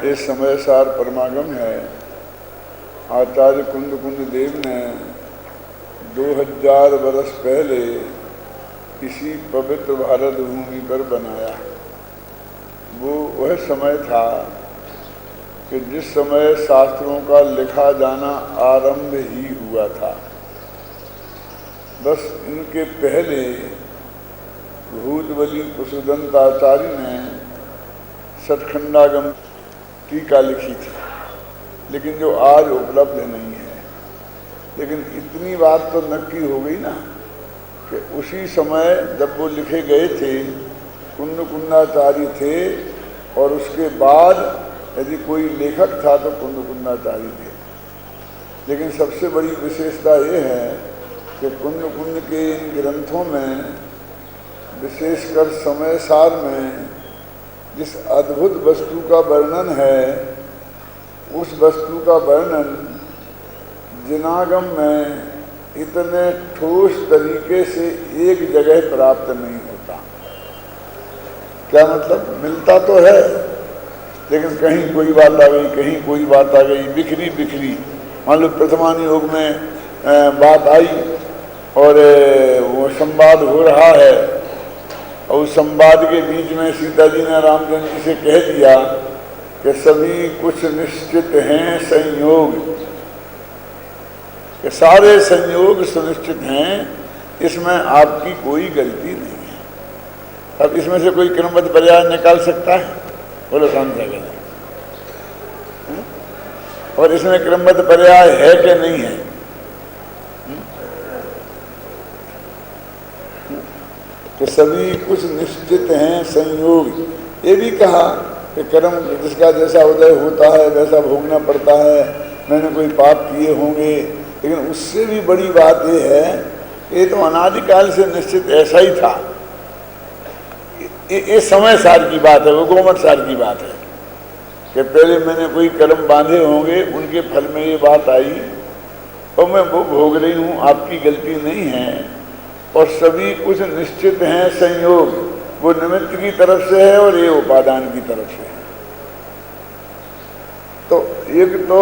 ये समय सार परमागम है। आचार्य कुंद देव ने 2000 वर्ष पहले इसी पवित्र भारत भूमि पर बनाया। वो वह समय था कि जिस समय शास्त्रों का लिखा जाना आरंभ ही हुआ था। बस इनके पहले भूतबली कुसुदंत आचार्य ने सतखंडागम टीका लिखी थी, लेकिन जो आज उपलब्ध नहीं है। लेकिन इतनी बात तो नक्की हो गई ना कि उसी समय जब वो लिखे गए थे कुंदाचार्य थे, और उसके बाद यदि कोई लेखक था तो कुंदाचार्य थे। लेकिन सबसे बड़ी विशेषता ये है कि कुंद के इन ग्रंथों में, विशेषकर समय सार में, जिस अद्भुत वस्तु का वर्णन है, उस वस्तु का वर्णन जिनागम में इतने ठोस तरीके से एक जगह प्राप्त नहीं होता। क्या मतलब? मिलता तो है, लेकिन कहीं कोई बात आ गई, कहीं कोई बात आ गई, बिखरी बिखरी। मान लो प्रथमान योग में बात आई और वो संवाद हो रहा है, और उस संवाद के बीच में सीता जी ने रामचंद्र जी से कह दिया कि सभी कुछ निश्चित हैं संयोग, कि सारे संयोग सुनिश्चित हैं, इसमें आपकी कोई गलती नहीं है। अब इसमें से कोई क्रमबद्ध पर्याय निकाल सकता है? बोलो कौन सा गलत? और इसमें क्रमबद्ध पर्याय है कि नहीं है? तो सभी कुछ निश्चित हैं संयोग। ये भी कहा कि कर्म जिसका जैसा उदय होता है वैसा भोगना पड़ता है। मैंने कोई पाप किए होंगे, लेकिन उससे भी बड़ी बात ये है, ये तो अनादिकाल से निश्चित ऐसा ही था। ये समय सार की बात है, वो गोमट सार की बात है कि पहले मैंने कोई कर्म बांधे होंगे, उनके फल में ये बात आई और मैं वो भोग रही हूँ, आपकी गलती नहीं है। और सभी कुछ निश्चित हैं संयोग, वो निमित्त की तरफ से है और ये उपादान की तरफ से है। तो एक तो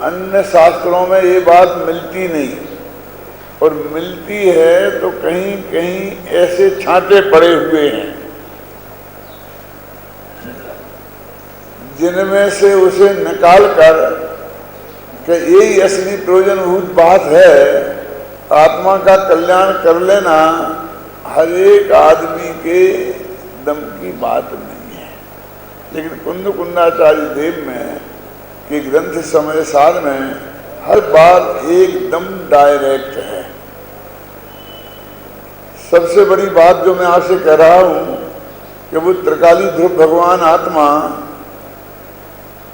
अन्य शास्त्रों में ये बात मिलती नहीं, और मिलती है तो कहीं कहीं ऐसे छांटे पड़े हुए हैं जिनमें से उसे निकाल कर कि यही असली प्रयोजनभूत बात है, आत्मा का कल्याण कर लेना हर एक आदमी के दम की बात नहीं है। लेकिन कुंदाचार्य देव में कि ग्रंथ समय सार में हर बात एकदम डायरेक्ट है। सबसे बड़ी बात जो मैं आपसे कह रहा हूं कि वो त्रिकाली ध्रुव भगवान आत्मा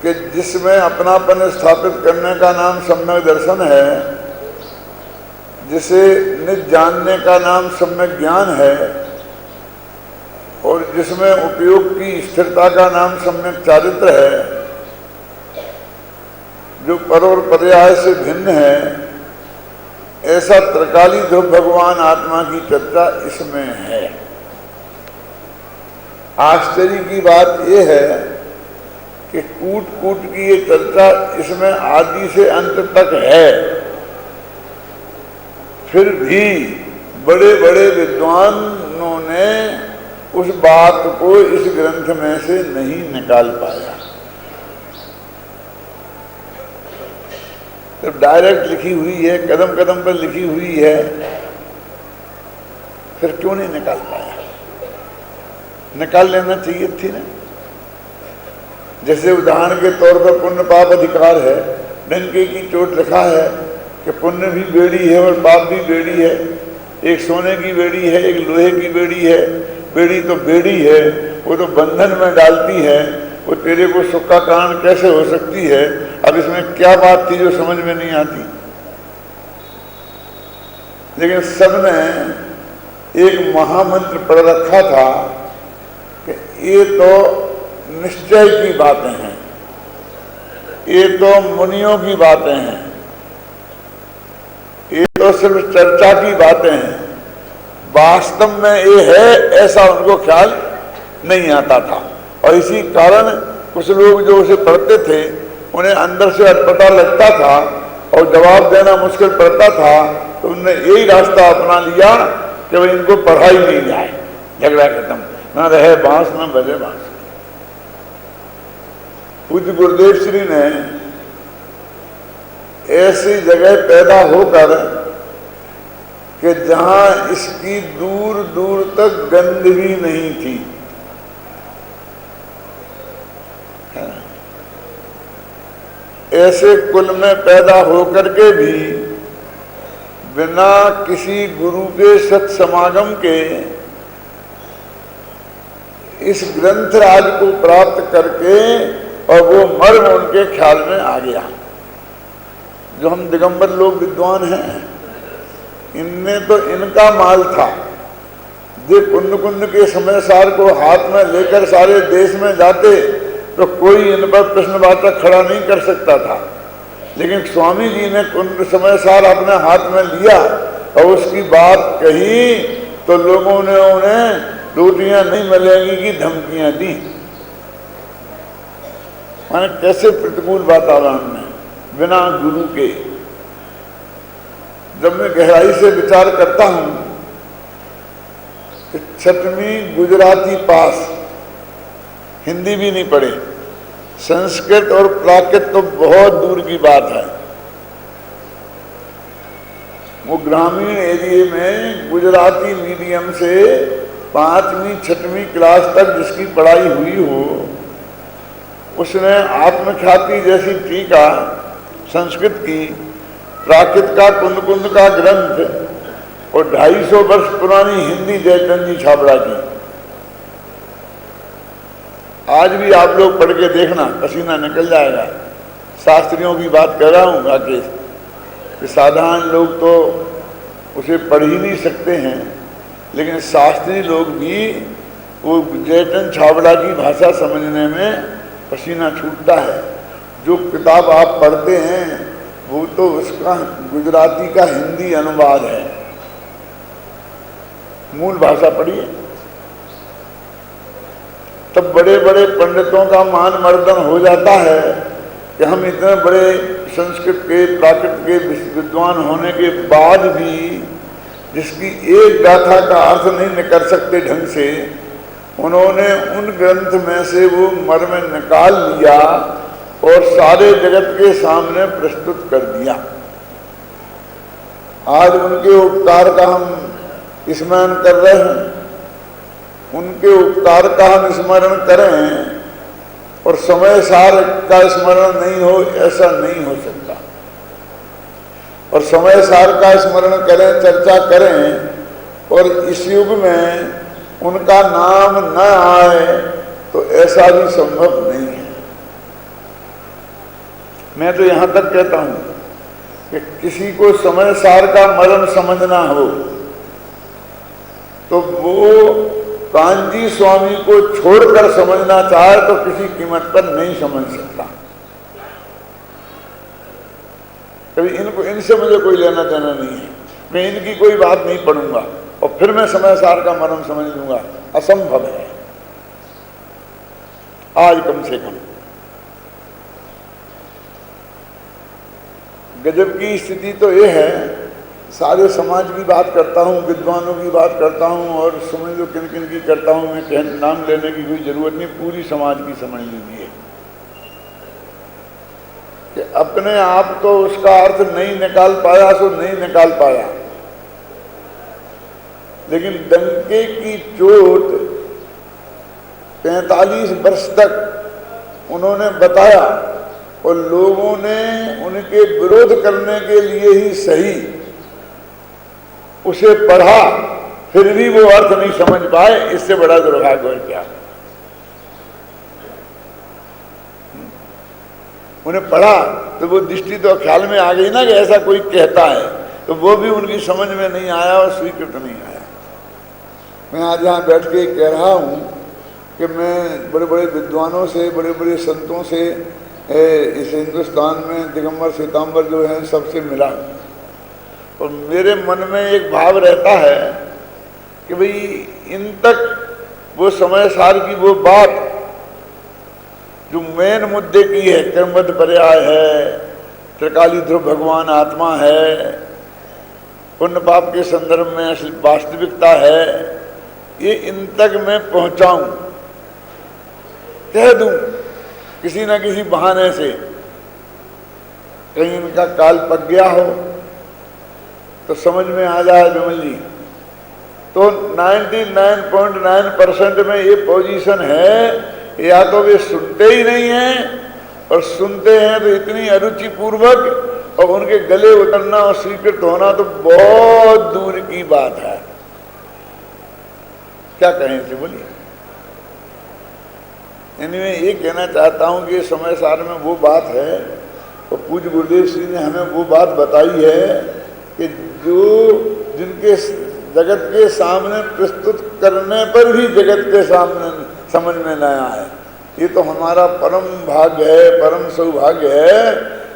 के जिसमें अपनापन स्थापित करने का नाम सम्यक दर्शन है, जिसे निज जानने का नाम सम्यक ज्ञान है, और जिसमें उपयोग की स्थिरता का नाम सम्यक चारित्र है, जो पर और पर्याय से भिन्न है, ऐसा त्रिकाली ध्रुव भगवान आत्मा की चर्चा इसमें है। आश्चर्य की बात यह है कि कूट कूट की ये चर्चा इसमें आदि से अंत तक है, फिर भी बड़े बड़े विद्वानों ने उस बात को इस ग्रंथ में से नहीं निकाल पाया। तो डायरेक्ट लिखी हुई है, कदम कदम पर लिखी हुई है, फिर क्यों नहीं निकाल पाया? निकाल लेना चाहिए थी ना। जैसे उदाहरण के तौर पर पुण्य पाप अधिकार है, डंके की चोट लिखा है कि पुण्य भी बेड़ी है और पाप भी बेड़ी है। एक सोने की बेड़ी है, एक लोहे की बेड़ी है। बेड़ी तो बेड़ी है, वो तो बंधन में डालती है, वो तेरे को सुख का कारण कैसे हो सकती है? अब इसमें क्या बात थी जो समझ में नहीं आती? लेकिन सबने एक महामंत्र पढ़ रखा था कि ये तो निश्चय की बातें हैं, ये तो मुनियों की बातें हैं, ये तो सिर्फ चर्चा की बातें हैं। वास्तव में ये है ऐसा उनको ख्याल नहीं आता था, और इसी कारण कुछ लोग जो उसे पढ़ते थे उन्हें अंदर से अटपटा लगता था और जवाब देना मुश्किल पड़ता था, तो उन्होंने यही रास्ता अपना लिया कि भाई इनको पढ़ाई नहीं जाए, झगड़ा खत्म, ना रहे बांस ना बजे बांस। पूज्य गुरुदेव श्री ने ऐसी जगह पैदा होकर कि जहां इसकी दूर दूर तक गंध भी नहीं थी, ऐसे कुल में पैदा होकर के भी बिना किसी गुरु के सत्समागम के इस ग्रंथ राज को प्राप्त करके और वो मर्म उनके ख्याल में आ गया। जो हम दिगंबर लोग विद्वान हैं, इनमें तो इनका माल था। जे कुंड कुंड के समय सार को हाथ में लेकर सारे देश में जाते तो कोई इन पर प्रश्नवाचक खड़ा नहीं कर सकता था, लेकिन स्वामी जी ने कुंड समय सार अपने हाथ में लिया और उसकी बात कही तो लोगों ने उन्हें रोटियां नहीं मिलेंगी की धमकियां दी। माने कैसे प्रतिकूल वातावरण में बिना गुरु के। जब मैं गहराई से विचार करता हूं कि 6वीं गुजराती पास, हिंदी भी नहीं पढ़े, संस्कृत और प्राकृत तो बहुत दूर की बात है। वो ग्रामीण एरिया में गुजराती मीडियम से 5वीं 6वीं क्लास तक जिसकी पढ़ाई हुई हो, उसने आत्मख्याति जैसी टीका संस्कृत की, प्राकृत का कुंद कुंद का ग्रंथ और 250 वर्ष पुरानी हिंदी जयचंद जी छाबड़ा की। आज भी आप लोग पढ़ के देखना, पसीना निकल जाएगा। शास्त्रियों की बात कर रहा हूँ राकेश, कि साधारण लोग तो उसे पढ़ ही नहीं सकते हैं, लेकिन शास्त्री लोग भी वो जयचंद छाबड़ा की भाषा समझने में पसीना छूटता है। जो किताब आप पढ़ते हैं वो तो उसका गुजराती का हिंदी अनुवाद है, मूल भाषा पढ़िए। तब बड़े बड़े पंडितों का मान मर्दन हो जाता है कि हम इतने बड़े संस्कृत के प्राकृत के विद्वान होने के बाद भी जिसकी एक गाथा का अर्थ नहीं कर सकते ढंग से, उन्होंने उन ग्रंथ में से वो मर्म निकाल लिया और सारे जगत के सामने प्रस्तुत कर दिया। आज उनके उपकार का हम स्मरण कर रहे हैं, उनके उपकार का हम स्मरण करें और समय सार का स्मरण नहीं हो, ऐसा नहीं हो सकता। और समय सार का स्मरण करें, चर्चा करें और इस युग में उनका नाम न आए तो ऐसा भी संभव नहीं है। मैं तो यहां तक कहता हूं कि किसी को समय सार का मर्म समझना हो तो वो कांजी स्वामी को छोड़कर समझना चाहे तो किसी कीमत पर नहीं समझ सकता। कभी इनसे मुझे कोई लेना देना नहीं है, मैं इनकी कोई बात नहीं पढ़ूंगा और फिर मैं समय सार का मर्म समझ लूंगा, असंभव है आज कम से कम। गजब की स्थिति तो ये है, सारे समाज की बात करता हूँ, विद्वानों की बात करता हूँ और समझ लो किन किन की करता हूँ, मैं नाम लेने की कोई जरूरत नहीं, पूरी समाज की समझ लीजिए कि अपने आप तो उसका अर्थ नहीं निकाल पाया सो नहीं निकाल पाया, लेकिन डंके की चोट 45 वर्ष तक उन्होंने बताया और लोगों ने उनके विरोध करने के लिए ही सही उसे पढ़ा, फिर भी वो अर्थ नहीं समझ पाए। इससे बड़ा दुर्भाग्य है क्या? उन्हें पढ़ा तो वो दृष्टि तो ख्याल में आ गई ना कि ऐसा कोई कहता है, तो वो भी उनकी समझ में नहीं आया और स्वीकृत नहीं आया। मैं आज यहाँ बैठ के कह रहा हूँ कि मैं बड़े बड़े विद्वानों से, बड़े बड़े संतों से इस हिंदुस्तान में दिगंबर श्वेतांबर जो हैं सबसे मिला और मेरे मन में एक भाव रहता है कि भाई इन तक वो समय सार की वो बात जो मेन मुद्दे की है, क्रमबद्ध पर्याय है, त्रिकाली ध्रुव भगवान आत्मा है, पुण्य पाप के संदर्भ में असली वास्तविकता है, ये इन तक मैं पहुंचाऊं, कह दूं किसी न किसी बहाने से, कहीं इनका काल पक गया हो तो समझ में आ जाए विमल जी। तो 99.9% में ये पोजीशन है, या तो वे सुनते ही नहीं हैं, और सुनते हैं तो इतनी अरुचि पूर्वक, और उनके गले उतरना और स्वीकृत होना तो बहुत दूर की बात है। क्या कहें इसे, बोलिए। मैं ये कहना चाहता हूं कि समय सार में वो बात है, और पूज्य गुरुदेव श्री ने हमें वो बात बताई है कि जो जिनके जगत के सामने प्रस्तुत करने पर भी जगत के सामने समझ में न आए, ये तो हमारा परम भाग्य है, परम सौभाग्य है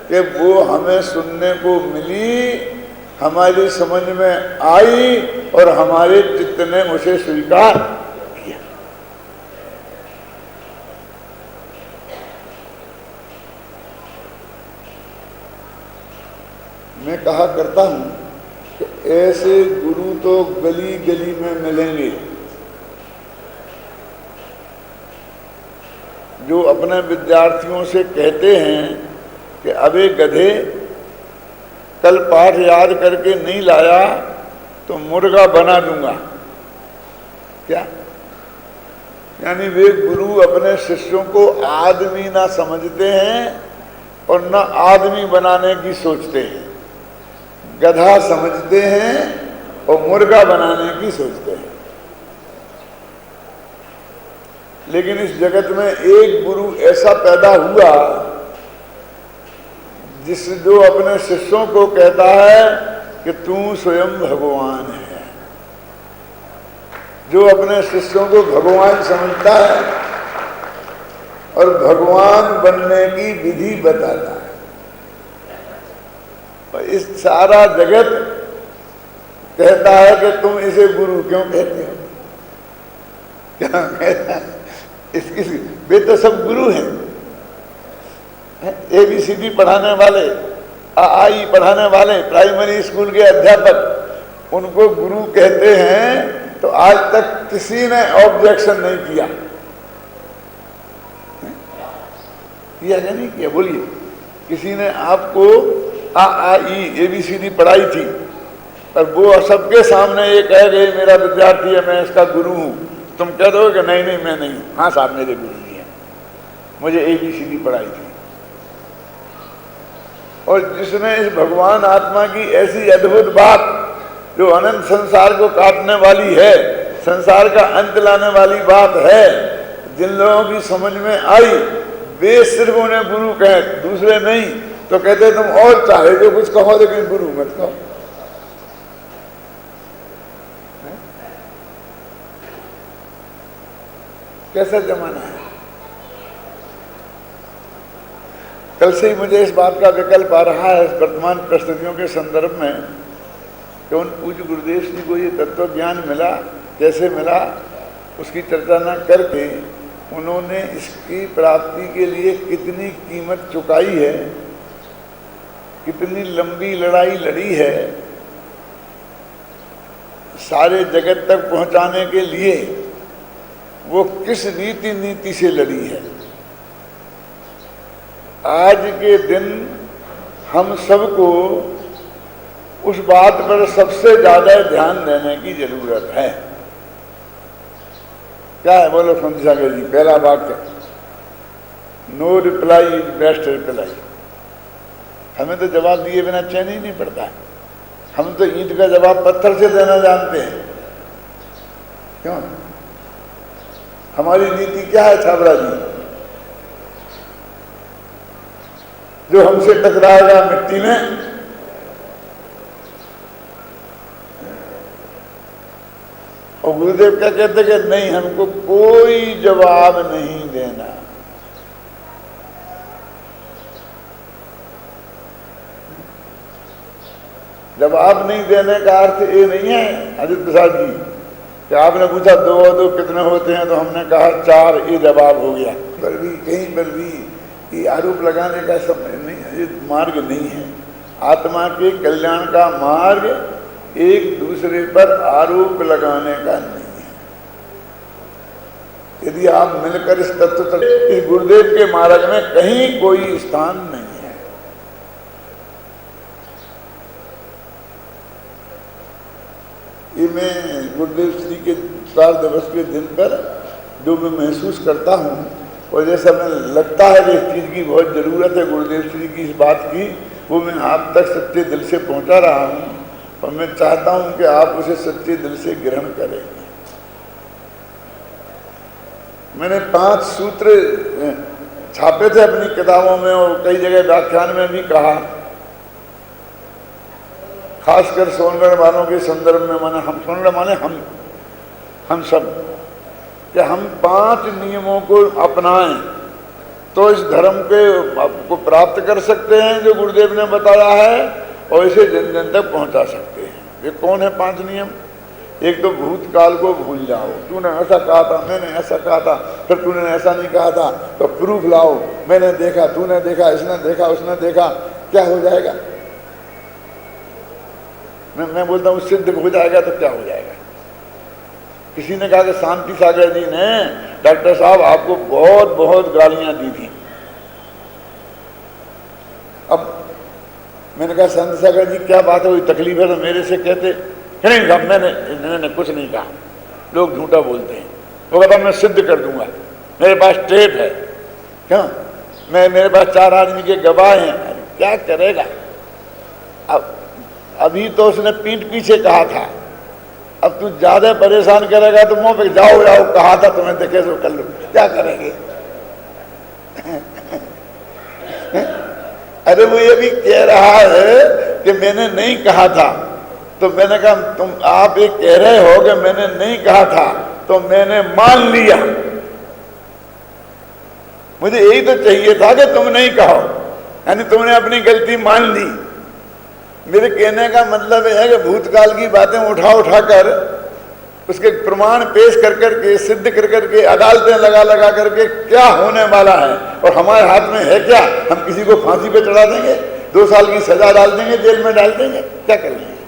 कि वो हमें सुनने को मिली, हमारी समझ में आई और हमारे चित्त ने उसे स्वीकार किया। मैं कहा करता हूं कि ऐसे गुरु तो गली गली में मिलेंगे जो अपने विद्यार्थियों से कहते हैं कि अबे गधे, कल पाठ याद करके नहीं लाया तो मुर्गा बना दूंगा। क्या? यानी वे गुरु अपने शिष्यों को आदमी ना समझते हैं और ना आदमी बनाने की सोचते हैं, गधा समझते हैं और मुर्गा बनाने की सोचते हैं। लेकिन इस जगत में एक गुरु ऐसा पैदा हुआ जो अपने शिष्यों को कहता है कि तू स्वयं भगवान है, जो अपने शिष्यों को भगवान समझता है और भगवान बनने की विधि बताता है। और इस सारा जगत कहता है कि तुम इसे गुरु क्यों कहते हो, क्या कहता है? इसकी वे तो सब गुरु हैं, ABCD पढ़ाने वाले, आई पढ़ाने वाले, प्राइमरी स्कूल के अध्यापक, उनको गुरु कहते हैं। तो आज तक किसी ने ऑब्जेक्शन नहीं किया या नहीं किया, बोलिए। किसी ने आपको ABCD पढ़ाई थी और वो सबके सामने ये कह गए मेरा विद्यार्थी है, मैं इसका गुरु हूं, तुम कह दो कि नहीं नहीं मैं नहीं हूं। हाँ साहब मेरे गुरु जी हैं, मुझे ABCD पढ़ाई थी। और जिसने इस भगवान आत्मा की ऐसी अद्भुत बात जो अनंत संसार को काटने वाली है, संसार का अंत लाने वाली बात है, जिन लोगों की समझ में आई, वे सिर्फ उन्हें गुरु कहें, दूसरे नहीं। तो कहते तुम और चाहे जो कुछ कहो लेकिन गुरु मत कहो। कैसा जमाना है। कल से ही मुझे इस बात का विकल्प आ रहा है वर्तमान परिस्थितियों के संदर्भ में कि उन पूज्य गुरुदेव जी को ये तत्व ज्ञान मिला, कैसे मिला, उसकी चर्चा न करके उन्होंने इसकी प्राप्ति के लिए कितनी कीमत चुकाई है, कितनी लंबी लड़ाई लड़ी है, सारे जगत तक पहुंचाने के लिए वो किस नीति से लड़ी है। आज के दिन हम सबको उस बात पर सबसे ज्यादा ध्यान देने की जरूरत है। क्या है बोलो संत सागर जी? पहला वाक्य, no reply is best reply. हमें तो जवाब दिए बिना चैन ही नहीं पड़ता है। हम तो ईंट का जवाब पत्थर से देना जानते हैं। क्यों? हमारी नीति क्या है छाबड़ा जी? जो हमसे टकराएगा मिट्टी में, और गुरुदेव क्या कहते कि नहीं, हमको कोई जवाब नहीं देना। जवाब नहीं देने का अर्थ ये नहीं है अजित प्रसाद जी कि आपने पूछा 2 और 2 कितने होते हैं, तो हमने कहा 4, ये जवाब हो गया। पर भी कहीं पर भी ये आरोप लगाने का समय नहीं है, ये मार्ग नहीं है। आत्मा के कल्याण का मार्ग एक दूसरे पर आरोप लगाने का नहीं है। यदि आप मिलकर इस तत्व तक, इस गुरुदेव के मार्ग में कहीं कोई स्थान नहीं है। ये मैं गुरुदेव श्री के 4 दिवस के दिन पर जो मैं महसूस करता हूँ, और जैसा मैं लगता है कि इस चीज़ की बहुत ज़रूरत है गुरुदेव श्री की इस बात की, वो मैं आप तक सच्चे दिल से पहुँचा रहा हूँ। और मैं चाहता हूँ कि आप उसे सच्चे दिल से ग्रहण करेंगे। मैंने 5 सूत्र छापे थे अपनी किताबों में, और कई जगह व्याख्यान में भी कहा, खासकर सोनगढ़ वालों के संदर्भ में। माने हम सोनगढ़ माने हम सब, कि हम 5 नियमों को अपनाएं तो इस धर्म के को प्राप्त कर सकते हैं जो गुरुदेव ने बताया है, और इसे जन जन तक पहुंचा सकते हैं। ये कौन है 5 नियम? एक तो भूतकाल को भूल जाओ। तूने ऐसा कहा था, मैंने ऐसा कहा था, फिर तूने ऐसा नहीं कहा था, तो प्रूफ लाओ। मैंने देखा, तूने देखा, इसने देखा, उसने देखा। क्या हो जाएगा? मैं बोलता हूँ सिद्ध हो जाएगा तो क्या हो जाएगा? किसी ने कहा कि शांति सागर जी ने डॉक्टर साहब आपको बहुत बहुत गालियां दी थी। अब मैंने कहा शांति सागर जी क्या बात है, कोई तकलीफ है तो मेरे से कहते। नहीं साहब मैंने कुछ नहीं कहा, लोग झूठा बोलते हैं। वो कहता मैं सिद्ध कर दूंगा, मेरे पास टेप है। क्यों? मेरे पास 4 आदमी के गवाह हैं। क्या करेगा? अब अभी तो उसने पीठ पीछे कहा था, अब तू ज्यादा परेशान करेगा तो मुंह पे जाओ कहा था तुम्हें, देखे तो कर लो। क्या करेंगे? अरे वो ये भी कह रहा है कि मैंने नहीं कहा था। तो मैंने कहा आप ये कह रहे हो कि मैंने नहीं कहा था, तो मैंने मान लिया। मुझे यही तो चाहिए था कि तुम नहीं कहो, यानी तुमने अपनी गलती मान ली। मेरे कहने का मतलब है कि भूतकाल की बातें उठा कर उसके प्रमाण पेश कर करके, सिद्ध कर करके, अदालतें लगा करके क्या होने वाला है और हमारे हाथ में है क्या? हम किसी को फांसी पे चढ़ा देंगे, 2 साल की सजा डाल देंगे, जेल में डाल देंगे, क्या कर लेंगे?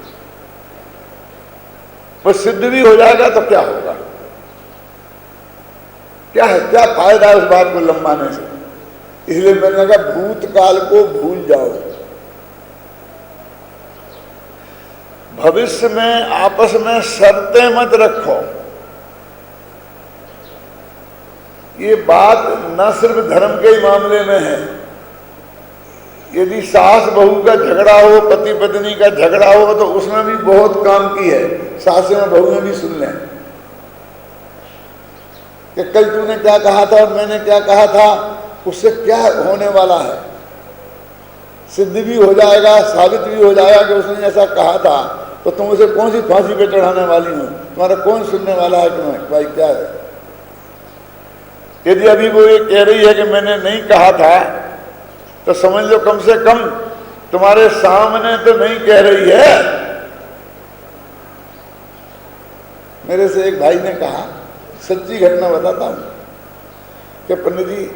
वो सिद्ध भी हो जाएगा तो क्या होगा? क्या है, क्या फायदा है उस बात को लंबाने से? इसलिए मैंने कहा भूतकाल को भूल जाओ। भविष्य में आपस में शर्तें मत रखो। ये बात न सिर्फ धर्म के मामले में है। यदि सास बहू का झगड़ा हो, पति पत्नी का झगड़ा हो, तो उसमें भी बहुत काम की है। सासें और बहुएं भी सुन लें कि कल तूने क्या कहा था और मैंने क्या कहा था, उससे क्या होने वाला है। सिद्ध भी हो जाएगा, साबित भी हो जाएगा कि उसने ऐसा कहा था, तो तुम उसे कौन सी फांसी पे चढ़ाने वाली हो? तुम्हारा कौन सुनने वाला है तुम्हें? भाई क्या है? यदि अभी वो ये कह रही है कि मैंने नहीं कहा था, तो समझ लो कम से कम तुम्हारे सामने तो नहीं कह रही है। मेरे से एक भाई ने कहा, सच्ची घटना बताता हूं, कि पंडित जी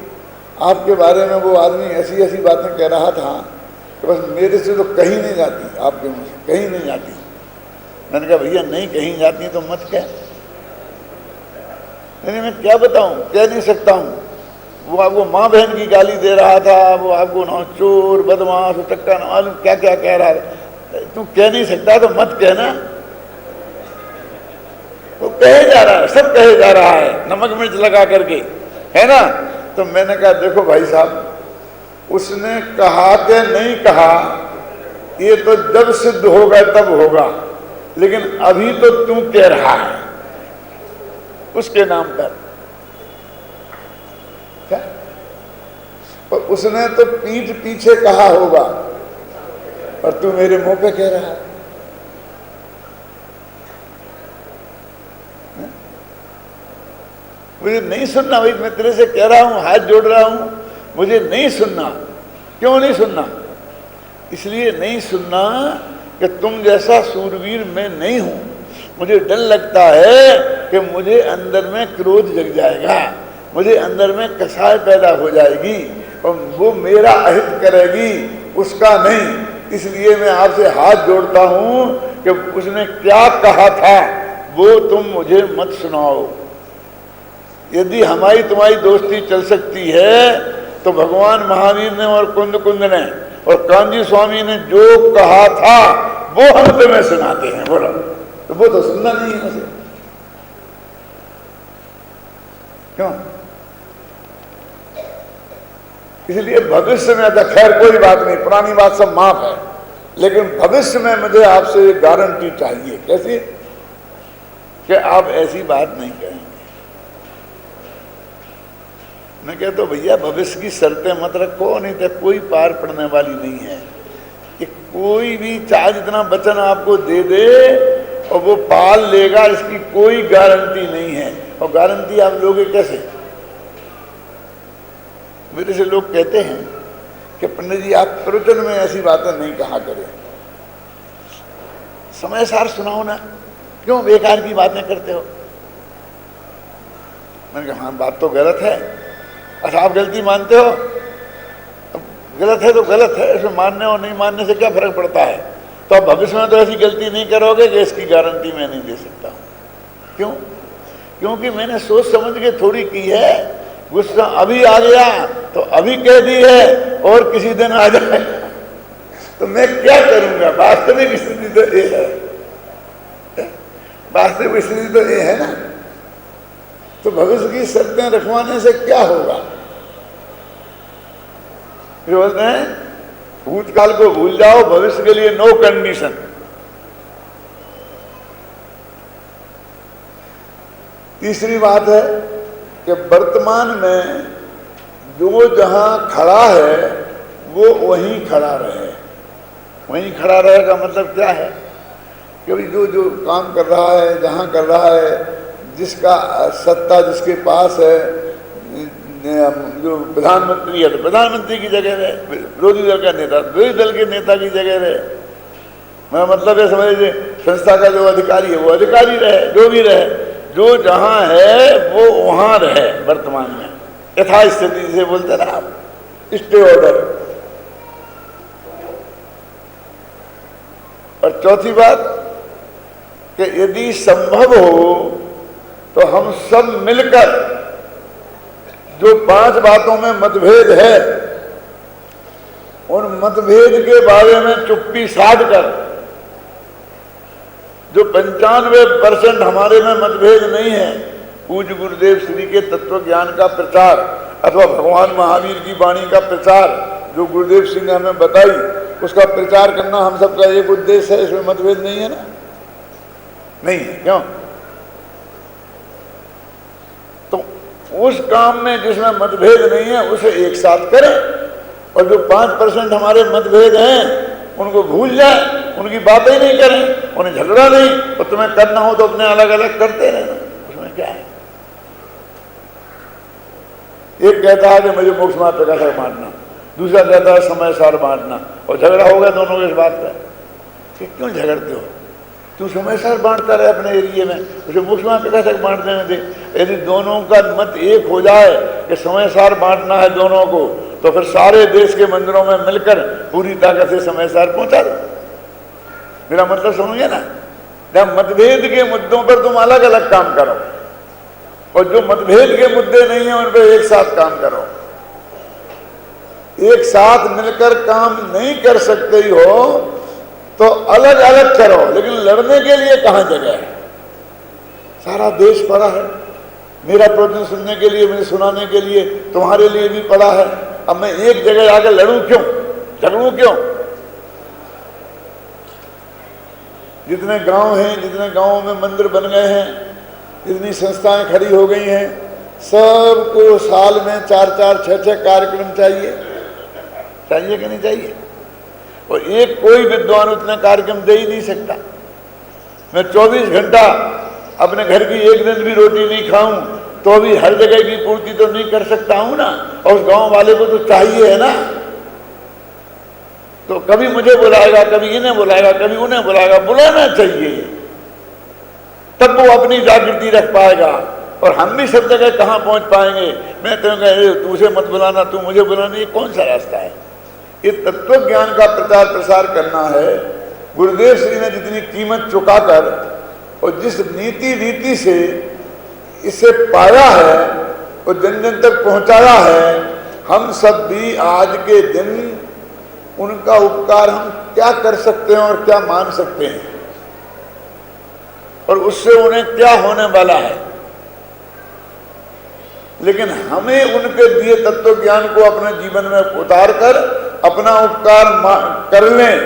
आपके बारे में वो आदमी ऐसी ऐसी बातें कह रहा था कि बस मेरे से तो कहीं नहीं जाती, आपके मुंह से कहीं नहीं जाती। मैंने कहा भैया नहीं कहीं जाती तो मत कह। नहीं मैं क्या बताऊं, कह नहीं सकता हूं। वो आपको माँ बहन की गाली दे रहा था, वो आपको ना चोर बदमाश टक्का न मालूम क्या क्या कह रहा है। तू कह नहीं सकता तो मत कहना। वो कहे जा रहा है, सब कहे जा रहा है, नमक मिर्च लगा करके, है ना। तो मैंने कहा देखो भाई साहब, उसने कहा कि नहीं कहा, ये तो जब सिद्ध होगा तब होगा, लेकिन अभी तो तू कह रहा है उसके नाम पर। क्या? और उसने तो पीठ पीछे कहा होगा और तू मेरे मुंह पे कह रहा है। मुझे नहीं सुनना भाई, मैं तेरे से कह रहा हूं, हाथ जोड़ रहा हूं, मुझे नहीं सुनना। क्यों नहीं सुनना? इसलिए नहीं सुनना कि तुम जैसा सूरवीर मैं नहीं हूं। मुझे डर लगता है कि मुझे अंदर में क्रोध जग जाएगा, मुझे अंदर में कसाय पैदा हो जाएगी और वो मेरा अहित करेगी, उसका नहीं। इसलिए मैं आपसे हाथ जोड़ता हूं कि उसने क्या कहा था वो तुम मुझे मत सुनाओ। यदि हमारी तुम्हारी दोस्ती चल सकती है तो भगवान महावीर ने और कुंद कुंद ने और कांजी स्वामी ने जो कहा था वो हम तुम्हें सुनाते हैं। बोलो, तो वो तो सुनना नहीं है मुझे, क्यों? इसलिए भविष्य में, तो खैर कोई बात नहीं, पुरानी बात सब माफ है, लेकिन भविष्य में मुझे आपसे गारंटी चाहिए। कैसी? कि आप ऐसी बात नहीं कहेंगे। मैं कहता हूं भैया भविष्य की शर्तें मत रखो, नहीं तो कोई पार पड़ने वाली नहीं है। कि कोई भी चाहे जितना वचन आपको दे दे और वो पाल लेगा, इसकी कोई गारंटी नहीं है। और गारंटी आप लोगे कैसे? मेरे से लोग कहते हैं कि पंडित जी आप प्रवचन में ऐसी बातें नहीं कहा करें, समय सार सुनाओ ना, क्यों बेकार की बातें करते हो? मैंने कहा हाँ बात तो गलत है। अच्छा आप गलती मानते हो? गलत है तो गलत है, इसमें मानने और नहीं मानने से क्या फर्क पड़ता है? तो आप भविष्य में तो ऐसी गलती नहीं करोगे कि इसकी गारंटी मैं नहीं दे सकता हूं। क्यों? क्योंकि मैंने सोच समझ के थोड़ी की है। गुस्सा अभी आ गया तो अभी कह दी है और किसी दिन आ जाए तो मैं क्या करूंगा? वास्तविक स्थिति तो ये है, वास्तविक स्थिति तो ये है ना। तो भविष्य की शर्तें रखवाने से क्या होगा? फिर बोलते हैं भूतकाल को भूल जाओ, भविष्य के लिए नो कंडीशन। तीसरी बात है कि वर्तमान में जो जहां खड़ा है वो वहीं खड़ा रहे। वहीं खड़ा रहेगा मतलब क्या है? कि जो जो काम कर रहा है, जहां कर रहा है, जिसका सत्ता जिसके पास है, जो प्रधानमंत्री है तो प्रधानमंत्री की जगह रहे, विरोधी दल का नेता विरोधी दल के नेता की जगह रहे। मेरा मतलब है समझ लीजिए संस्था का जो अधिकारी है वो अधिकारी रहे, जो भी रहे, जो जहां है वो वहां रहे वर्तमान में, यथास्थिति से बोलते ना आप, स्टे ऑर्डर। और चौथी बात कि यदि संभव हो तो हम सब मिलकर जो 5 बातों में मतभेद है उन मतभेद के बारे में चुप्पी साध कर, जो 95% हमारे में मतभेद नहीं है, पूज्य गुरुदेव श्री के तत्व ज्ञान का प्रचार अथवा भगवान महावीर की वाणी का प्रचार जो गुरुदेव श्री ने हमें बताई, उसका प्रचार करना हम सबका एक उद्देश्य है। इसमें मतभेद नहीं है ना? नहीं है। क्यों? तो उस काम में जिसमें मतभेद नहीं है उसे एक साथ करें, और जो 5% हमारे मतभेद हैं उनको भूल जाए, उनकी बातें ही नहीं करें, उन्हें झगड़ा नहीं। और तुम्हें करना हो तो अपने अलग अलग करते रहना, उसमें क्या है? एक कहता है कि मुझे मोक्ष मार्ग प्रकाशक बांटना, दूसरा कहता है समय सार बांटना, और झगड़ा हो गया दोनों के इस बात पर कि क्यों झगड़ते हो? तू समय सार बांटता रहे अपने एरिए में, उसे मोक्ष मार्ग प्रकाशक बांट देने दे। यदि दोनों का मत एक हो जाए कि समय सार बांटना है दोनों को, तो फिर सारे देश के मंदिरों में मिलकर पूरी ताकत से समय सार पहुंचा दो। मेरा मतलब समझिए ना? जब मतभेद के मुद्दों पर तुम अलग अलग काम करो और जो मतभेद के मुद्दे नहीं है उन पर एक साथ काम करो। एक साथ मिलकर काम नहीं कर सकते ही हो तो अलग अलग करो, लेकिन लड़ने के लिए कहां जगह है? सारा देश पड़ा है मेरा प्रवचन सुनने के लिए, मुझे सुनाने के लिए, तुम्हारे लिए भी पड़ा है। अब मैं एक जगह आकर लड़ूं क्यों, झगड़ूं क्यों? जितने गांव हैं, जितने गांवों में मंदिर बन गए हैं, जितनी संस्थाएं खड़ी हो गई हैं, सबको साल में 4-4, 6-6 कार्यक्रम चाहिए कि नहीं चाहिए? और एक कोई विद्वान उतने कार्यक्रम दे ही नहीं सकता। मैं 24 घंटा अपने घर की एक दिन भी रोटी नहीं खाऊं तो भी हर जगह की पूर्ति तो नहीं कर सकता हूं ना, और उस गांव वाले को तो चाहिए है ना। तो कभी मुझे बुलाएगा, कभी इन्हें बुलाएगा, कभी उन्हें बुलाएगा, बुलाना चाहिए। तब वो अपनी जागृति रख पाएगा। और हम भी सब जगह कहाँ पहुंच पाएंगे? मैं तो तू उसे मत बुलाना, तू मुझे बुलाना, ये कौन सा रास्ता है? ये तत्व ज्ञान का प्रचार प्रसार करना है। गुरुदेव श्री ने जितनी कीमत चुकाकर और जिस नीति रीति से इसे पाया है और जन जन तक पहुंचाया है, हम सब भी आज के दिन उनका उपकार हम क्या कर सकते हैं और क्या मान सकते हैं, और उससे उन्हें क्या होने वाला है। लेकिन हमें उनके दिए तत्व ज्ञान को अपने जीवन में उतार कर अपना उपकार कर लें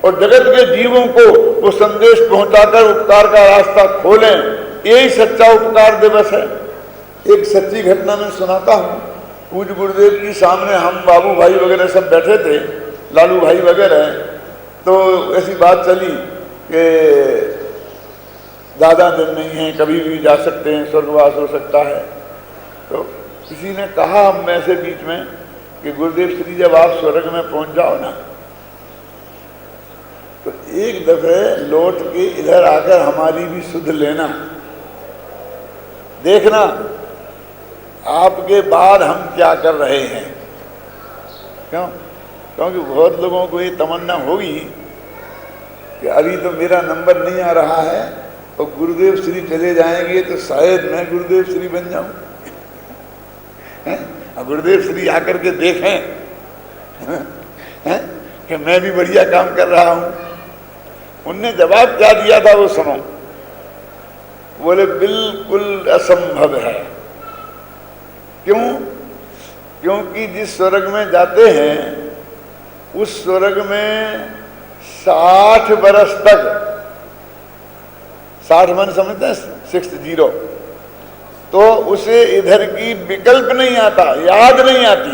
और जगत के जीवों को वो संदेश पहुंचाकर उपकार का रास्ता खोलें। यही सच्चा उपकार दिवस है। एक सच्ची घटना में सुनाता हूँ। पूज्य गुरुदेव के सामने हम बाबू भाई वगैरह सब बैठे थे, लालू भाई वगैरह, तो ऐसी बात चली कि ज़्यादा दिन नहीं है, कभी भी जा सकते हैं, स्वर्गवास हो सकता है। तो किसी ने कहा हम में से बीच में कि गुरुदेव श्री जब आप स्वर्ग में पहुंच जाओ ना, तो एक दफे लौट के इधर आकर हमारी भी सुध लेना, देखना आपके बाद हम क्या कर रहे हैं। क्यों? क्योंकि बहुत लोगों को ये तमन्ना होगी कि अभी तो मेरा नंबर नहीं आ रहा है और गुरुदेव श्री चले जाएंगे तो शायद मैं गुरुदेव श्री बन जाऊं। और गुरुदेव श्री आकर के देखें कि मैं भी बढ़िया काम कर रहा हूं। उनने जवाब क्या दिया था वो सुनो। बोले बिल्कुल असंभव है। क्यों? क्योंकि जिस स्वर्ग में जाते हैं उस स्वर्ग में 60 बरस तक, 60 मन समझते हैं, 60, तो उसे इधर की विकल्प नहीं आता, याद नहीं आती।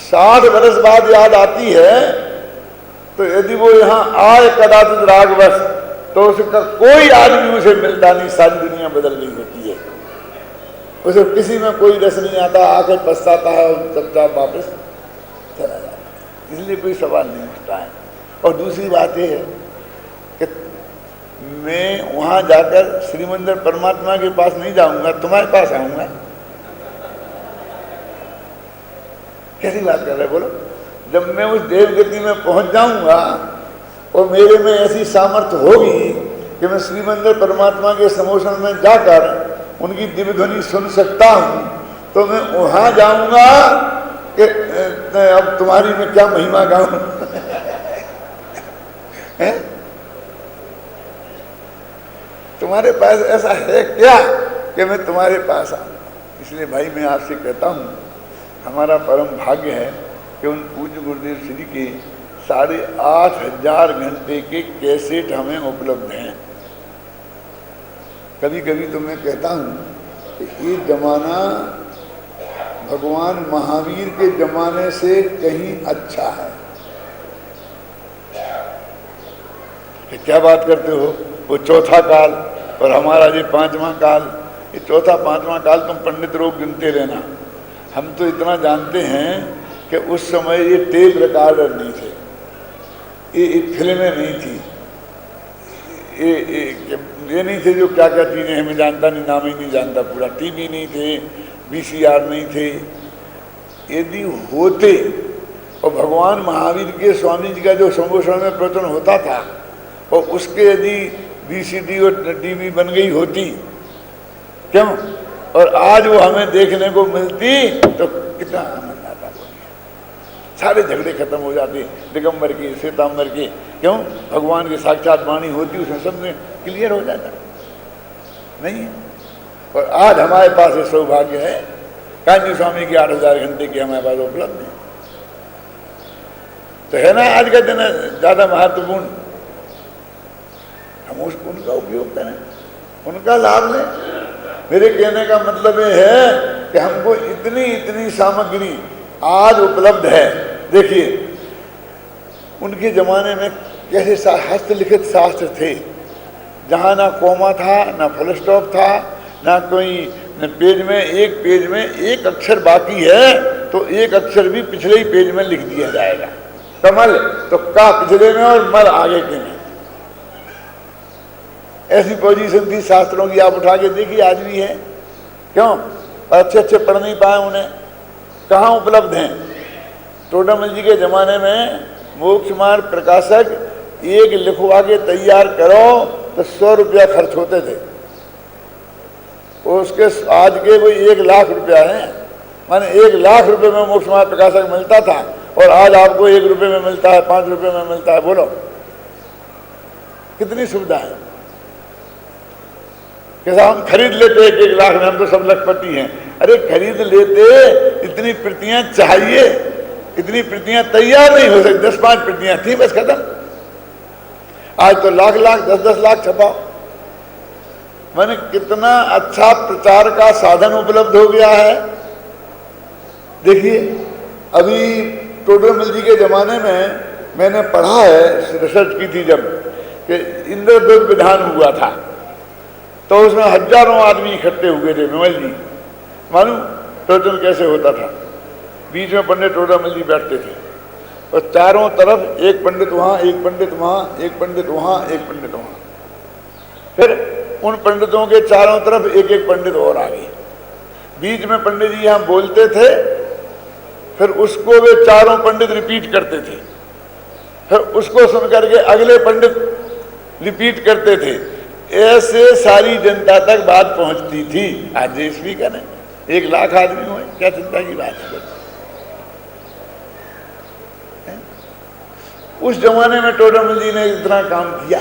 60 बरस बाद याद आती है, तो यदि वो यहाँ आए कदाचित रागवश, तो उसका कोई आदमी उसे मिलता नहीं, सारी दुनिया बदल गई होती है। उसे किसी में कोई रस नहीं आता, आके पछताता है और चुपचाप वापस चला जाता है। इसलिए कोई सवाल नहीं उठता है। और दूसरी बात यह है कि मैं वहां जाकर श्रीमंदिर परमात्मा के पास नहीं जाऊंगा, तुम्हारे पास आऊंगा। कैसी बात कर रहे बोलो? जब मैं उस देवगति में पहुंच जाऊंगा और मेरे में ऐसी सामर्थ्य होगी कि मैं श्रीमंदिर परमात्मा के समोसन में जाकर उनकी दिव्य ध्वनि सुन सकता हूं, तो मैं वहां जाऊंगा कि अब तुम्हारी मैं क्या महिमा गाऊं। तुम्हारे पास ऐसा है क्या कि मैं तुम्हारे पास आऊं? इसलिए भाई मैं आपसे कहता हूं, हमारा परम भाग्य है कि उन पूज्य गुरुदेव श्री के 8,500 घंटे के कैसेट हमें उपलब्ध हैं। कभी कभी तो मैं कहता हूं कि ये जमाना भगवान महावीर के जमाने से कहीं अच्छा है। कि क्या बात करते हो? वो चौथा काल और हमारा ये 5वां काल। ये चौथा 5वां काल तुम पंडित लोग गिनते रहना। हम तो इतना जानते हैं कि उस समय ये टेप रिकॉर्डर नहीं थे, ये फिल्में नहीं थी, ये नहीं थे जो क्या क्या चीज़ें हमें जानता नहीं, नाम ही नहीं जानता पूरा। टीवी नहीं थे, VCR नहीं थे। यदि होते और भगवान महावीर के स्वामी जी का जो संगोष्ठ में प्रवचन होता था और उसके यदि VCD और TV बन गई होती, क्यों, और आज वो हमें देखने को मिलती तो कितना आनंद आता। सारे झगड़े खत्म हो जाते, दिगंबर के, श्वेतांबर के। क्यों? भगवान की साक्षात वाणी होती, उसमें सब में क्लियर हो जाता नहीं है। और आज हमारे पास ये सौभाग्य है, कांची स्वामी के 8,000 घंटे की हमारे पास उपलब्ध है। तो है ना आज का दिन ज्यादा महत्वपूर्ण। हम उनका उपयोग करें, उनका लाभ लें। मेरे कहने का मतलब ये है कि हमको इतनी इतनी सामग्री आज उपलब्ध है। देखिए उनके जमाने में कैसे हस्तलिखित शास्त्र थे, जहाँ ना कोमा था, ना फुल स्टॉप था, ना कोई पेज में, एक पेज में एक अक्षर बाकी है तो एक अक्षर भी पिछले ही पेज में लिख दिया जाएगा। कमल तो का पिछले में और मल आगे के में। ऐसी पोजीशन थी शास्त्रों की, आप उठा के देखिए आज भी है। क्यों? अच्छे अच्छे पढ़ नहीं पाए, उन्हें कहाँ उपलब्ध हैं। टोडामल जी के ज़माने में मोक्ष मार्ग प्रकाशक एक लिखवा के तैयार करो तो 100 रुपया खर्च होते थे। उसके आज के कोई 1 लाख रुपया है, माने 1 लाख रुपए में मोक्ष मार्ग प्रकाशक मिलता था और आज आपको 1 रुपये में मिलता है, 5 रुपये में मिलता है। बोलो कितनी सुविधा है। कैसा हम खरीद लेते 1 लाख में, हम तो सब लखपति हैं। अरे खरीद लेते, इतनी प्रतियां चाहिए, इतनी प्रतियां तैयार नहीं हो सकती। 10-5 प्रतियां थी, बस खत्म। आज तो लाख लाख 10-10 लाख छपाओ। मैंने कितना अच्छा प्रचार का साधन उपलब्ध हो गया है। देखिए अभी टोडरमल जी के ज़माने में मैंने पढ़ा है, रिसर्च की थी जब, कि इंद्रदुर्ग विधान हुआ था तो उसमें हजारों आदमी इकट्ठे हुए थे। विमल जी मालूम प्रवचन कैसे होता था? बीच में पंडित टोडरमल जी बैठते थे और चारों तरफ एक पंडित वहाँ, एक पंडित वहाँ, एक पंडित वहाँ, एक पंडित वहाँ। फिर उन पंडितों के चारों तरफ एक एक पंडित और आ गए। बीच में पंडित जी यहाँ बोलते थे, फिर उसको वे चारों पंडित रिपीट करते थे, फिर उसको सुन करके अगले पंडित रिपीट करते थे। ऐसे सारी जनता तक बात पहुंचती थी। आज जो स्पीकर है 1 लाख आदमी हुए, क्या चिंता की बात है। उस जमाने में टोडरमल जी ने इतना काम किया।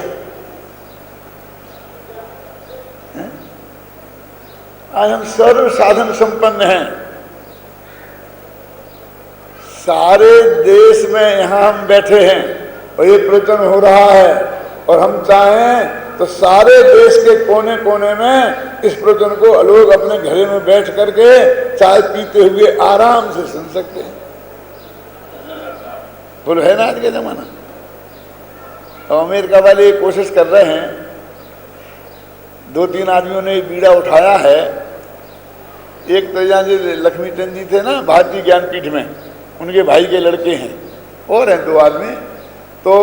आज हम सर्व साधन संपन्न हैं। सारे देश में यहाँ हम बैठे हैं और ये प्रवचन हो रहा है, और हम चाहें तो सारे देश के कोने कोने में इस प्रवचन को लोग अपने घरे में बैठ करके चाय पीते हुए आराम से सुन सकते हैं। बोलो है ना आज का जमाना। और अमेरिका वाले कोशिश कर रहे हैं, 2-3 आदमियों ने बीड़ा उठाया है। एक तो यहाँ जो लक्ष्मीचंद जी थे ना भारतीय ज्ञानपीठ में, उनके भाई के लड़के हैं, और हैं 2 आदमी। तो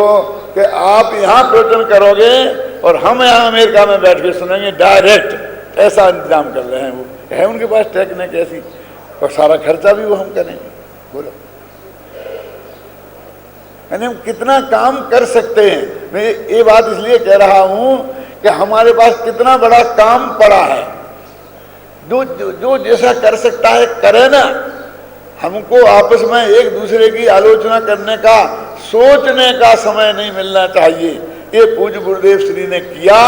कि आप यहाँ प्रवचन करोगे और हम यहाँ अमेरिका में बैठ के सुनेंगे डायरेक्ट, ऐसा इंतजाम कर रहे हैं। वो है उनके पास टेक्निक ऐसी, और सारा खर्चा भी वो हम करेंगे। बोलो यानी हम कितना काम कर सकते हैं। मैं ये बात इसलिए कह रहा हूँ कि हमारे पास कितना बड़ा काम पड़ा है। जो जैसा कर सकता है करे ना। हमको आपस में एक दूसरे की आलोचना करने का, सोचने का समय नहीं मिलना चाहिए। ये पूज्य गुरुदेव श्री ने किया,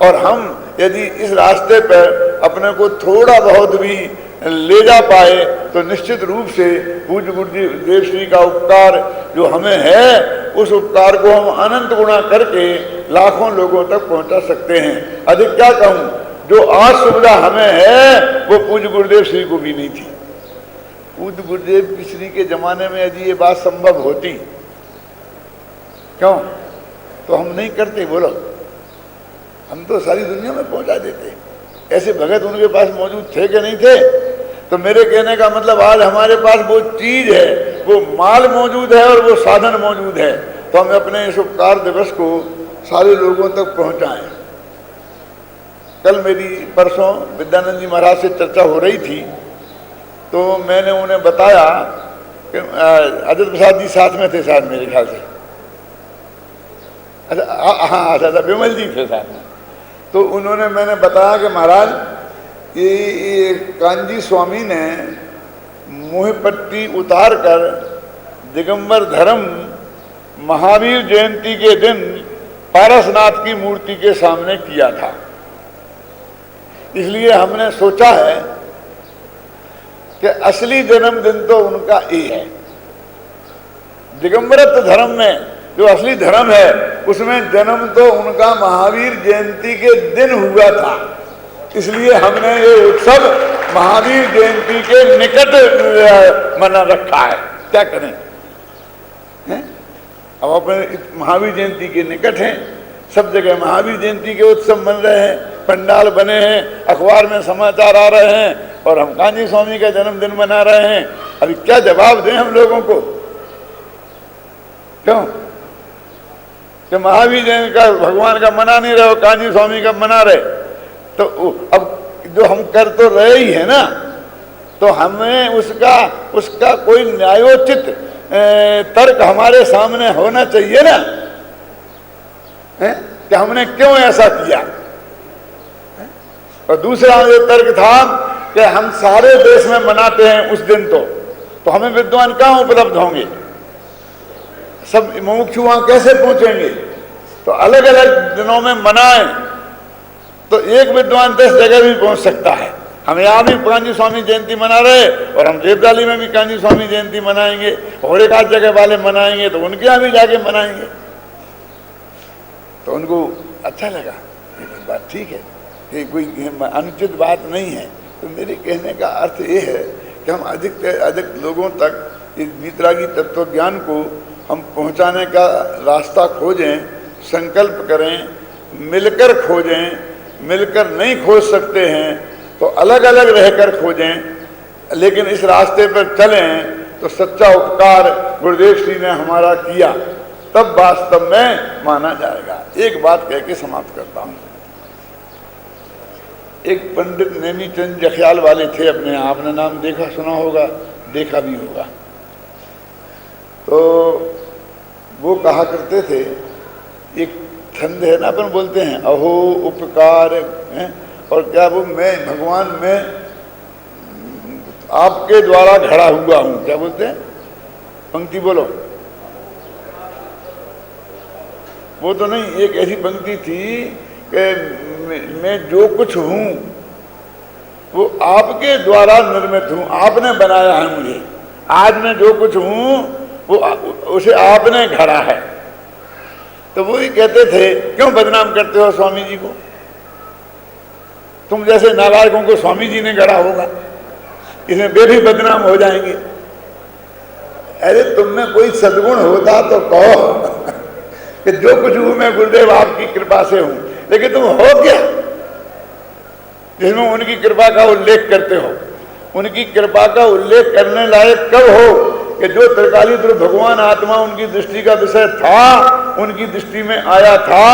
और हम यदि इस रास्ते पर अपने को थोड़ा बहुत भी ले जा पाए तो निश्चित रूप से पूज्य गुरुदेव श्री का उपकार जो हमें है, उस उपकार को हम अनंत गुणा करके लाखों लोगों तक पहुंचा सकते हैं। अधिक क्या कहूँ, जो आज सुविधा हमें है वो पूज्य गुरुदेव श्री को भी नहीं थी। पूज्य गुरुदेव श्री के जमाने में यदि ये बात संभव होती, क्यों तो हम नहीं करते। बोलो हम तो सारी दुनिया में पहुंचा देते। ऐसे भगत उनके पास मौजूद थे कि नहीं थे? तो मेरे कहने का मतलब आज हमारे पास वो चीज है, वो माल मौजूद है और वो साधन मौजूद है, तो हम अपने इस उपकार दिवस को सारे लोगों तक पहुंचाएं। कल मेरी परसों विद्यानंद जी महाराज से चर्चा हो रही थी, तो मैंने उन्हें बताया कि अजय प्रसाद जी साथ में थे शायद मेरे ख्याल से। अच्छा हाँ अच्छा, विमल जी थे साथ में। तो उन्होंने मैंने बताया कि महाराज ये कांजी स्वामी ने मुँह पट्टी उतार कर दिगंबर धर्म महावीर जयंती के दिन पारसनाथ की मूर्ति के सामने किया था। इसलिए हमने सोचा है कि असली जन्मदिन तो उनका ये है। दिगंबरत्व धर्म में जो असली धर्म है उसमें जन्म तो उनका महावीर जयंती के दिन हुआ था। इसलिए हमने ये उत्सव महावीर जयंती के निकट मना रखा है। क्या करें हैं? अब अपने महावीर जयंती के निकट हैं, सब जगह महावीर जयंती के उत्सव बन रहे हैं, पंडाल बने हैं, अखबार में समाचार आ रहे हैं, और हम कांजी स्वामी का जन्मदिन मना रहे हैं। अभी क्या जवाब दें हम लोगों को? क्यों कि महावीर जयंती का भगवान का मना नहीं रहे, कांजी स्वामी का मना रहे, तो अब जो हम कर तो रहे ही है ना, तो हमें उसका कोई न्यायोचित तर्क हमारे सामने होना चाहिए ना, है? कि हमने क्यों ऐसा किया। और दूसरा जो तर्क था कि हम सारे देश में मनाते हैं उस दिन, तो हमें विद्वान कहाँ उपलब्ध होंगे, सब मुमुक्षु वहां कैसे पहुंचेंगे। तो अलग अलग दिनों में मनाएं तो एक विद्वान 10 जगह भी पहुंच सकता है। हम यहाँ भी कांजी स्वामी जयंती मना रहे और हम देवदाली में भी कांजी स्वामी जयंती मनाएंगे, और एक आध जगह वाले मनाएंगे तो उनके यहाँ भी जाके मनाएंगे, तो उनको अच्छा लगा, ये बात ठीक है, ये कोई अनुचित बात नहीं है। तो मेरे कहने का अर्थ ये है कि हम अधिक से अधिक लोगों तक इस वीतरागी तत्व ज्ञान को हम पहुंचाने का रास्ता खोजें, संकल्प करें, मिलकर खोजें। मिलकर नहीं खोज सकते हैं तो अलग अलग रहकर खोजें, लेकिन इस रास्ते पर चलें तो सच्चा उपकार गुरुदेव श्री ने हमारा किया, तब वास्तव में माना जाएगा। एक बात कह के समाप्त करता हूं। एक पंडित नेमीचंद जखयाल वाले थे अपने, आपने नाम देखा सुना होगा, देखा भी होगा। तो वो कहा करते थे, एक छंद है ना, अपन बोलते हैं अहो उपकार है, और क्या वो मैं भगवान में आपके द्वारा खड़ा हुआ हूं, क्या बोलते हैं, पंक्ति बोलो। वो तो नहीं, एक ऐसी पंक्ति थी कि मैं जो कुछ हूं वो आपके द्वारा निर्मित हूं, आपने बनाया है मुझे। आज मैं जो कुछ हूं वो उसे आपने गढ़ा है। तो वो ही कहते थे, क्यों बदनाम करते हो स्वामी जी को, तुम जैसे नालायकों को स्वामी जी ने गढ़ा होगा, इसमें वे भी बदनाम हो जाएंगे। अरे तुम में कोई सद्गुण होता तो कहो कि जो कुछ हूं मैं गुरुदेव आपकी कृपा से हूं, लेकिन तुम हो क्या जिसमें उनकी कृपा का उल्लेख करते हो। उनकी कृपा का उल्लेख करने लायक कब हो कि जो त्रिकालीध्रुव भगवान आत्मा उनकी दृष्टि का विषय था, उनकी दृष्टि में आया था,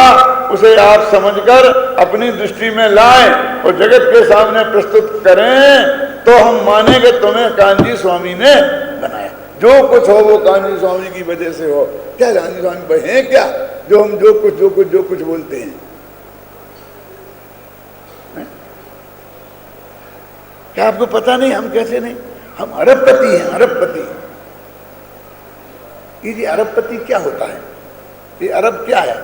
उसे आप समझकर अपनी दृष्टि में लाएं और जगत के सामने प्रस्तुत करें, तो हम मानेंगे तुम्हें कांजी स्वामी ने बनाया। जो कुछ हो वो कांजी स्वामी की वजह से हो। क्या कांजी स्वामी है क्या जो हम जो कुछ बोलते हैं? क्या आपको पता नहीं हम कैसे नहीं? हम अरबपति हैं, अरबपति। ये अरबपति क्या होता है? ये अरब क्या है?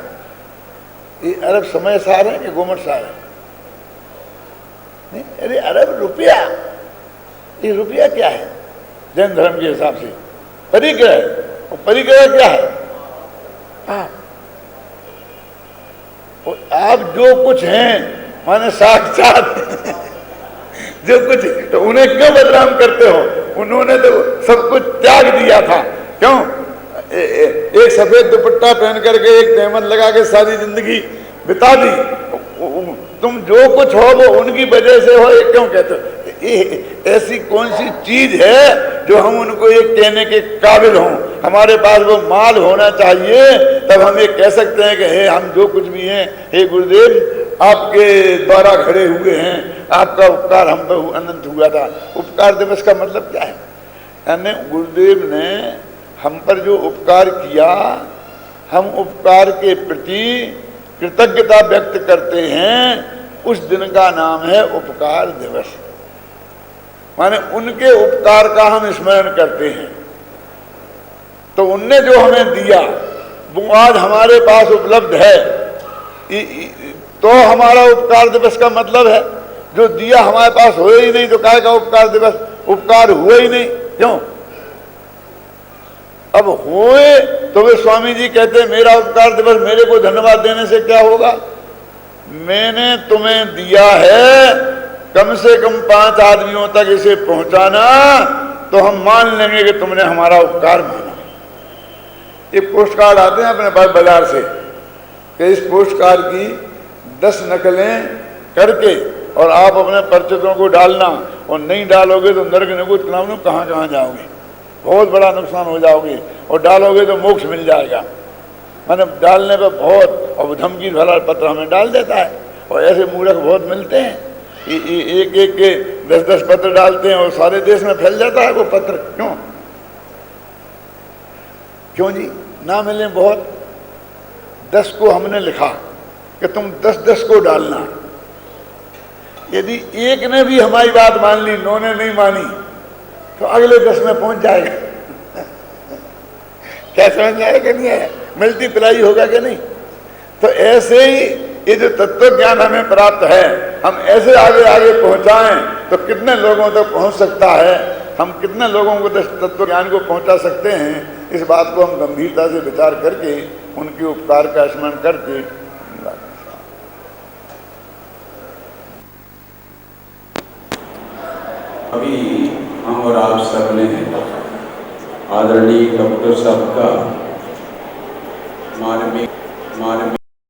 ये अरब समय सार है कि गोमट सार है? नहीं, अरे अरब रुपया। ये रुपया क्या है जैन धर्म के हिसाब से? परिग्रह। और परिग्रह क्या है? आप जो कुछ हैं माने साक्षात जो कुछ, तो उन्हें क्यों बदनाम करते हो? उन्होंने तो सब कुछ त्याग दिया था। क्यों? एक सफेद दुपट्टा पहन करके एक तहमत लगा के सारी जिंदगी बिता दी। तुम जो कुछ हो वो उनकी वजह से हो, ये क्यों कहते हो? ऐसी कौन सी चीज है जो हम उनको ये कहने के काबिल हों? हमारे पास वो माल होना चाहिए, तब हम ये कह सकते हैं कि हे हम जो कुछ भी हैं, हे गुरुदेव आपके द्वारा खड़े हुए हैं, आपका उपकार हम पर अनंत हुआ था। उपकार दिवस का मतलब क्या है? यानी गुरुदेव ने हम पर जो उपकार किया, हम उपकार के प्रति कृतज्ञता व्यक्त करते हैं, उस दिन का नाम है उपकार दिवस। माने उनके उपकार का हम स्मरण करते हैं। तो उनने जो हमें दिया वो आज हमारे पास उपलब्ध है, तो हमारा उपकार दिवस का मतलब है। जो दिया हमारे पास हुए ही नहीं तो काहे का उपकार दिवस? उपकार हुए ही नहीं, क्यों? अब हुए तो वे स्वामी जी कहते मेरा उपकार दिवस, मेरे को धन्यवाद देने से क्या होगा? मैंने तुम्हें दिया है, कम से कम 5 आदमियों तक इसे पहुंचाना, तो हम मान लेंगे कि तुमने हमारा उपकार माना। ये पोस्ट कार्ड आते हैं अपने पास बाजार से, कि इस पोस्ट कार्ड की 10 नकलें करके और आप अपने परिचितों को डालना, और नहीं डालोगे तो नरक निकुत नाम कहाँ जाओगे, बहुत बड़ा नुकसान हो जाओगे, और डालोगे तो मोक्ष मिल जाएगा। मैंने डालने पे बहुत, और धमकी भरा पत्र हमें डाल देता है। और ऐसे मूर्ख बहुत मिलते हैं, एक एक के 10-10 पत्र डालते हैं और सारे देश में फैल जाता है वो पत्र। क्यों जी? ना मिले बहुत। 10 को हमने लिखा कि तुम 10-10 को डालना। यदि एक ने भी हमारी बात मान ली, 9 ने नहीं मानी, तो अगले 10 में पहुंच जाएगा। क्या समझ में आएगा? नहीं है, मल्टीप्लाई होगा कि नहीं? तो ऐसे ही ये जो तत्व ज्ञान हमें प्राप्त है, हम ऐसे आगे आगे पहुंचाएं तो कितने लोगों तक पहुंच सकता है, हम कितने लोगों को तत्व ज्ञान को पहुंचा सकते हैं, इस बात को हम गंभीरता से विचार करके उनके उपकार का स्मरण करके। अभी हम और आप सब ने आदरणीय डॉक्टर साहब का मार्मिक